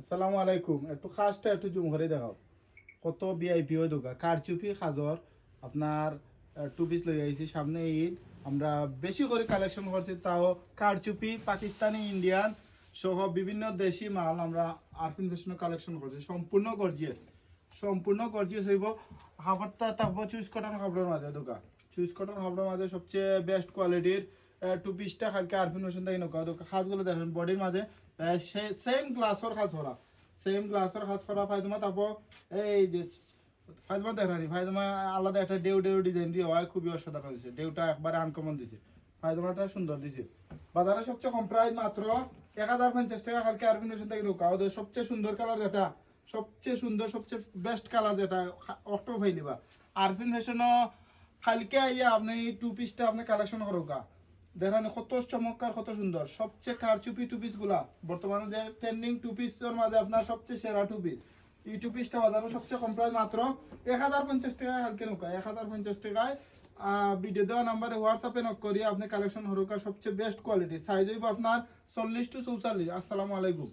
আসসালামু আলাইকুম। একটু খাসটা একটু জুম করে দেখাও। কত ভিআইপি হয়ে দোকা কারচুপি খাজর আপনার টু পিস লই আইছি। সামনে ঈদ আমরা বেশি করে কালেকশন করছি, তাও কারচুপি পাকিস্তানি ইন্ডিয়ান সহ বিভিন্ন দেশি মাল আমরা আরফিন ফ্যাশনে কালেকশন করছি। সম্পূর্ণ গর্জিয়াস হইব। হাফারটা থাকবো চুইস কটন কাপড়ের মাঝে দোকা। চুইস কটন কাপড়ের মাঝে সবচেয়ে বেস্ট কোয়ালিটির টু পিসটা কালকে আরফিন ফ্যাশন থেকে নৌকা দোকা। খাতগুলো দেখেন বডির মাঝে সেম গ্লাসর খাত করা, ফায়দমা তারপর এই যে ফায়দমা দেখানি ফায়দমা আলাদা একটা ডেউ ডিজাইন দিয়ে হয়, খুবই অসাধারণ দিছে। ডেউটা একবারে আনকমন দিছে, ফায়দমাটা সুন্দর দিছে। বাজারে সবচেয়ে কম প্রাইস মাত্র 1050 টাকা। কালকে আরফিন ফ্যাশন থেকে নৌকা ওদের সবচেয়ে সুন্দর কালার যেটা, সবচেয়ে সুন্দর সবচেয়ে বেস্ট কালার যেটা অক্টো ফাইলিবা আরফিন ফ্যাশনও কালকে আইয়া আপনি টু পিসটা আপনি কালেকশন করোকা। দেখেন কত চমৎকার, কত সুন্দর। সবচেয়ে কারচুপি টু পিস গুলা বর্তমানে যে ট্রেন্ডিং টু পিসের মাঝে আপনার সবচেয়ে সেরা টু পিস। এই টু পিসটা বাজারে সবচেয়ে কম প্রাইস মাত্র 1050 টাকায়। হালকে নৌকা 1050 টাকায়। ভিডিও দেওয়া নাম্বারে হোয়াটসঅ্যাপে নক করিয়ে আপনি কালেকশন হরুকা। সবচেয়ে বেস্ট কোয়ালিটি সাইজ হইব আপনার 40 to 44। আসসালামু আলাইকুম।